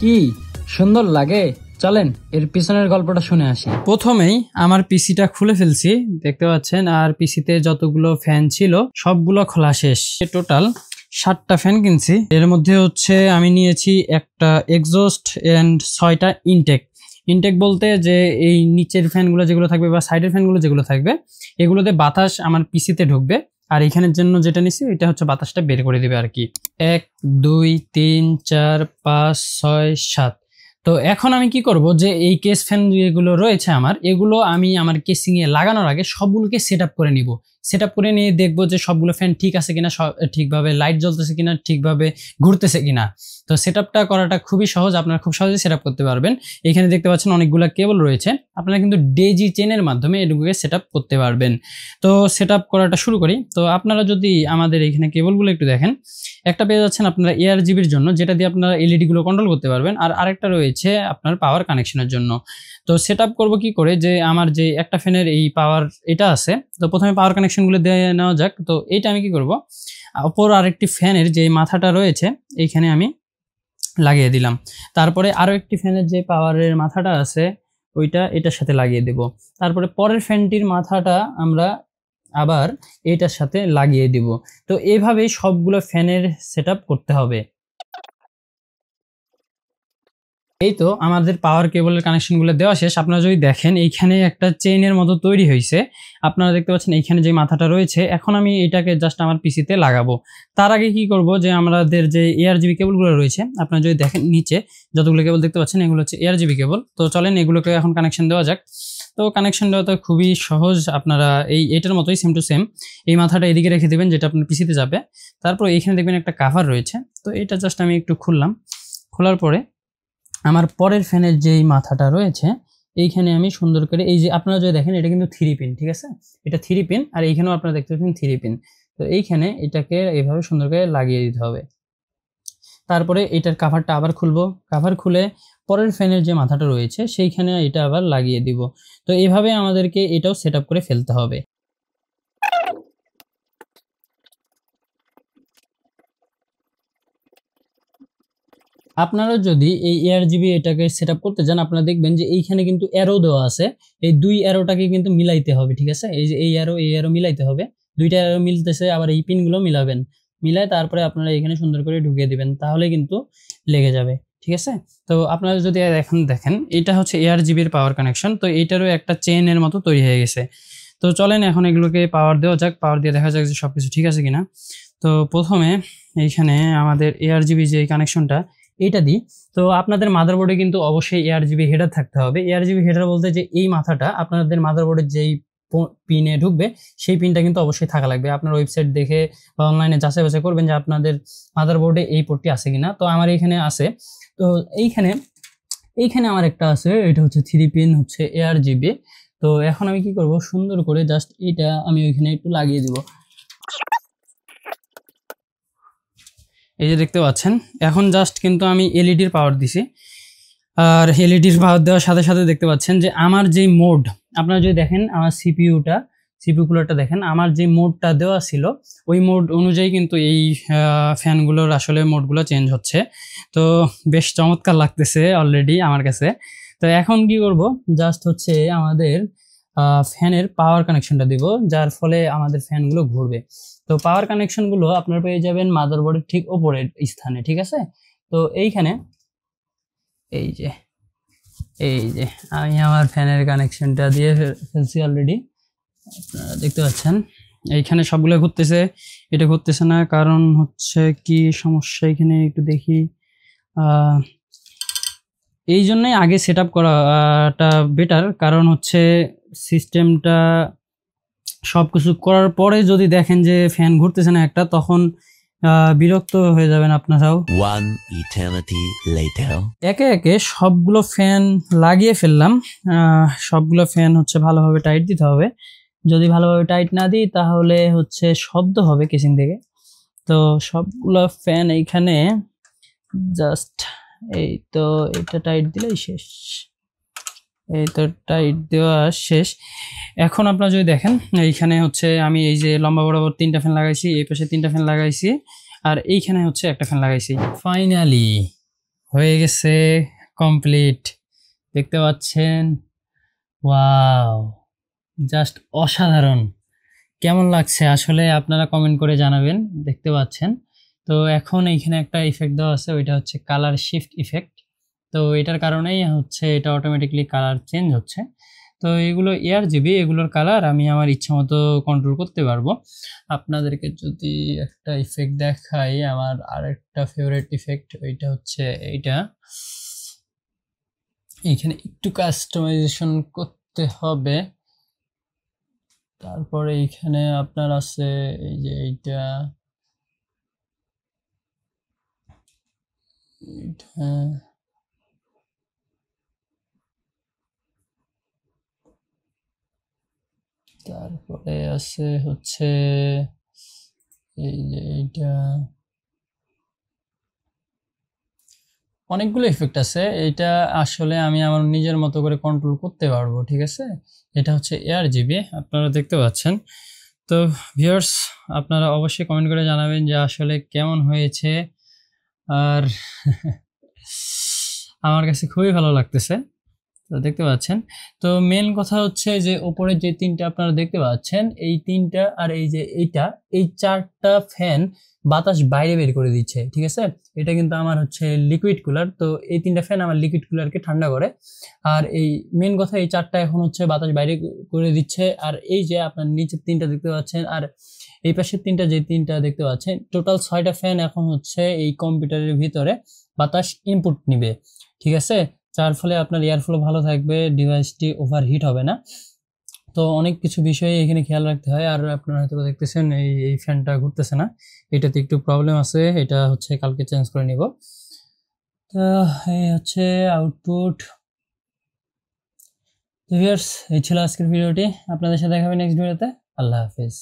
কি সুন্দর লাগে, চলেন এর পিছনের গল্পটা শুনে আসি। প্রথমেই আমার পিসিটা খুলে ফেলছি, দেখতে পাচ্ছেন, আর পিসিতে যতগুলো ফ্যান ছিল সবগুলো খোলা শেষ। টোটাল 7টা ফ্যান কিনছি। এর মধ্যে হচ্ছে আমি নিয়েছি একটা এক্সস্ট এন্ড 6টা ইনটেক বলতে যে এই নিচের ফ্যানগুলো যেগুলো থাকবে বা সাইডের ফ্যানগুলো যেগুলো থাকবে এগুলোতে বাতাস আমার পিসিতে ঢুকবে, আর এখানের জন্য যেটা নিছি এটা হচ্ছে বাতাসটা বের করে দিবে আর কি। 1 2 3 4 5 6 7। তো এখন আমি কি করব যে এই কেস ফ্যান যেগুলো রয়েছে আমার, এগুলো আমি আমার কেসিং এ লাগানোর আগে সবগুলোকে সেটআপ করে নিব। সেটআপ করে নিয়ে দেখব যে সবগুলো ফ্যান ঠিক আছে কিনা, ঠিকভাবে লাইট জ্বলতেছে কিনা, ঠিকভাবে ঘুরতেছে কিনা। তো সেটআপটা করাটা খুবই সহজ, আপনারা খুব সহজে সেটআপ করতে পারবেন। এখানে দেখতে পাচ্ছেন অনেকগুলো কেবল রয়েছে, আপনারা কিন্তু ডেজি চেনের মাধ্যমে এগুলোকে সেটআপ করতে পারবেন। তো সেটআপ করাটা শুরু করি। তো আপনারা যদি আমাদের এখানে কেবলগুলো একটু দেখেন, একটা পেয়ে যাচ্ছেন আপনারা ARGB'র জন্য, যেটা দিয়ে আপনারা এলইডি গুলো কন্ট্রোল করতে পারবেন, আর আরেকটা রয়েছে আপনার পাওয়ার কানেকশনের জন্য। তো সেটআপ করব কি করে, যে আমার যে একটা ফ্যানের এই পাওয়ার এটা আছে, তো প্রথমে পাওয়ার কানেকশনগুলো দিয়ে নেওয়া যাক। তো এইটা আমি কি করব, অপর আরেকটি ফ্যানের যে মাথাটা রয়েছে এইখানে আমি লাগিয়ে দিলাম। তারপরে আরো একটি ফ্যানের যে পাওয়ারের মাথাটা আছে ওইটা এটার সাথে লাগিয়ে দেব। তারপরে পরের ফ্যানটির মাথাটা আমরা আবার এটার সাথে লাগিয়ে দিব। তো এইভাবেই সবগুলো ফ্যানের সেটআপ করতে হবে। এই তো আমাদের পাওয়ার কেবলের কানেকশনগুলো দেওয়া শেষ। আপনারা যদি দেখেন এইখানে একটা চেইনের মতো তৈরি হয়েছে, আপনারা দেখতে পাচ্ছেন এইখানে যে মাথাটা রয়েছে। এখন আমি এটাকে জাস্ট আমার পিসিতে লাগাবো। তার আগে কি করব, যে আমাদের যে ARGB কেবলগুলো রয়েছে, আপনারা যদি দেখেন নিচে যতগুলো কেবল দেখতে পাচ্ছেন এগুলো হচ্ছে ARGB কেবল। তো চলেন এগুলোকে এখন কানেকশন দেওয়া যাক। তো কানেকশন দেওয়া তো খুবই সহজ, আপনারা এটার মতোই সেম টু সেম এই মাথাটা এদিকে রেখে দেবেন যেটা আপনার পিসিতে যাবে। তারপর এইখানে দেখবেন একটা কাভার রয়েছে, তো এটা জাস্ট আমি একটু খুললাম। খোলার পরে আমার পরের ফ্যানের যেই মাথাটা রয়েছে এইখানে আমি সুন্দর করে, এই যে আপনারা যদি দেখেন এটা কিন্তু 3 পিন, ঠিক আছে, এটা 3 পিন, আর এইখানেও আপনারা দেখতে পাচ্ছেন 3 পিন। তো এইখানে এটাকে এইভাবে সুন্দর করে লাগিয়ে দিতে হবে। তারপরে এটার কাভারটা আবার খুলবো, কাভার খুলে পরের ফ্যানের যে মাথাটা রয়েছে সেইখানে এটা আবার লাগিয়ে দিব। তো এইভাবে আমাদেরকে এটাও সেটআপ করে ফেলতে হবে। আপনারা যদি এই ARGB এটাকে সেটআপ করতে যান, আপনারা দেখবেন যে এইখানে কিন্তু অ্যারো দেওয়া আছে। এই 2 অ্যারোটাকে কিন্তু মিলাইতে হবে, ঠিক আছে, এই যে এই অ্যারো মিলাইতে হবে। 2টা অ্যারো মিলতেছে, আবার এই পিনগুলো মিলাবেন। মিলায় তারপরে আপনারা এখানে সুন্দর করে ঢুকিয়ে দিবেন, তাহলে কিন্তু লেগে যাবে, ঠিক আছে। তো আপনারা যদি এখন দেখেন এটা হচ্ছে ARGB'র পাওয়ার কানেকশন। তো এইটারও একটা চেইনের মতো তৈরি হয়ে গেছে। তো চলেন এখন এগুলোকে পাওয়ার দেওয়া যাক, পাওয়ার দিয়ে দেখা যাক যে সবকিছু ঠিক আছে কিনা। তো প্রথমে এইখানে আমাদের ARGB যে কানেকশনটা এটা দিই। তো আপনাদের মাদারবোর্ডে কিন্তু অবশ্যই ARGB হেডার থাকতে হবে। ARGB হেডার বলতে যে এই মাথাটা আপনাদের মাদারবোর্ডের যেই পিনে ঢুকবে সেই পিনটা কিন্তু অবশ্যই থাকা লাগবে। আপনার ওয়েবসাইট দেখে বা অনলাইনে যাচাই বাছাই করবেন যে আপনাদের মাদারবোর্ডে এই পোর্টটি আছে কিনা। তো আমার এখানে আছে। তো এইখানে আমার একটা আছে, এটা হচ্ছে 3 পিন হচ্ছে ARGB। তো এখন আমি কি করব, সুন্দর করে জাস্ট এটা আমি ওইখানে একটু লাগিয়ে দিব। এই যে দেখতে পাচ্ছেন এখন জাস্ট কিন্তু আমি এলইডির পাওয়ার দিছি, আর এলইডির পাওয়ার দেওয়ার সাথে সাথে দেখতে পাচ্ছেন যে আমার যেই মোড, আপনারা যদি দেখেন আমার সিপিইউ কুলারটা দেখেন, আমার যে মোডটা দেওয়া ছিল ওই মোড অনুযায়ী কিন্তু এই ফ্যানগুলোর আসলে মোডগুলো চেঞ্জ হচ্ছে। তো বেশ চমৎকার লাগতেছে অলরেডি আমার কাছে। তো এখন কি করব, জাস্ট হচ্ছে আমাদের ফ্যানের পাওয়ার কানেকশনটা দিব, যার ফলে আমাদের ফ্যানগুলো ঘুরবে। তো পাওয়ার কানেকশনগুলো আপনারা পেয়ে যাবেন মাদারবোর্ডের ঠিক ওপরের স্থানে, ঠিক আছে। তো এইখানে এই যে আমি আমার ফ্যানের কানেকশনটা দিয়ে ফেলছি অলরেডি, আপনারা দেখতে পাচ্ছেন। এইখানে সবগুলো ঘুরতেছে, এটা ঘুরতেছে না, কারণ হচ্ছে কি সমস্যা এখানে একটু দেখি। এই জন্যই আগে সেটআপ করাটা বেটার, কারণ হচ্ছে সিস্টেমটা সবকিছু করার পরে যদি দেখেন যে ফ্যান ঘুরতেছে না একটা, তখন বিরক্ত হয়ে যাবেন আপনারাও। একে একে সবগুলো ফ্যান লাগিয়ে ফেললাম। সবগুলো ফ্যান হচ্ছে ভালোভাবে টাইট দিতে হবে, যদি ভালোভাবে টাইট না দিই তাহলে হচ্ছে শব্দ হবে কেসিং থেকে। তো সবগুলো ফ্যান এইখানে জাস্ট এই তো এটা টাইট দিলেই শেষ। এই তো টাইট দেওয়া শেষ। এখন আপনারা যদি দেখেন এইখানে হচ্ছে আমি এই যে লম্বা বরাবর 3টা ফ্যান লাগাইছি, এই পাশে 3টা ফ্যান লাগাইছি, আর এইখানে হচ্ছে একটা ফ্যান লাগাইছি। ফাইনালি হয়ে গেছে কমপ্লিট, দেখতে পাচ্ছেন। ওয়াও, জাস্ট অসাধারণ। কেমন লাগছে আসলে আপনারা কমেন্ট করে জানাবেন। দেখতে পাচ্ছেন, তো এখন এইখানে একটা ইফেক্ট দেওয়া আছে, ওইটা হচ্ছে কালার শিফট ইফেক্ট। তো এটার কারণেই হচ্ছে এটা অটোমেটিকলি কালার চেঞ্জ হচ্ছে। তো এগুলো ARGB, এগুলোর কালার আমি আমার ইচ্ছা মতো কন্ট্রোল করতে পারবো। আপনাদেরকে যদি একটা ইফেক্ট দেখাই, আমার আরেকটা ফেভারিট ইফেক্ট, ওইটা হচ্ছে এইটা। এখানে একটু কাস্টমাইজেশন করতে হবে। তারপরে এইখানে আপনার আছে এই যে এইটা, তারপরে আছে হচ্ছে এই যে এইটা, অনেকগুলো ইফেক্ট আছে। এটা আসলে আমি আমার নিজের মতো করে কন্ট্রোল করতে পারবো, ঠিক আছে। এটা হচ্ছে ARGB, আপনারা দেখতে পাচ্ছেন। তো ভিউয়ার্স, আপনারা অবশ্যই কমেন্ট করে জানাবেন যে আসলে কেমন হয়েছে। আর আমার কাছে খুবই ভালো লাগতেছে, তো দেখতে পাচ্ছেন। তো মেন কথা হচ্ছে যে উপরে যে তিনটা আপনারা দেখতে পাচ্ছেন, এই তিনটা আর এই যে এইটা, এই চারটা ফ্যান বাতাস বাইরে বের করে দিচ্ছে, ঠিক আছে। এটা কিন্তু আমার হচ্ছে লিকুইড কুলার, তো এই তিনটা ফ্যান আমার লিকুইড কুলারকে ঠান্ডা করে। আর এই মেন কথা, এই চারটা এখন হচ্ছে বাতাস বাইরে করে দিচ্ছে। আর এই যে আপনার নিচের তিনটা দেখতে পাচ্ছেন, আর এই পাশের তিনটা, যে তিনটা দেখতে পাচ্ছেন, টোটাল 6টা ফ্যান এখন হচ্ছে এই কম্পিউটারের ভিতরে বাতাস ইনপুট নিবে, ঠিক আছে। যার ফলে আপনার এয়ারফ্লো ভালো থাকবে, ডিভাইসটি ওভারহিট হবে না। তো অনেক কিছু বিষয়ে এখানে খেয়াল রাখতে হয়। আর আপনারা হয়তো দেখতেছেন এই ফ্যানটা ঘুরতেছে না, এটাতে একটু প্রবলেম আছে, এটা হচ্ছে কালকে চেঞ্জ করে নিব। তো এই হচ্ছে আউটপুট। ভিউয়ার্স, এই ছিল আজকের ভিডিওটি, আপনাদের সাথে দেখা হবে নেক্সট ভিডিওতে। আল্লাহ হাফিজ।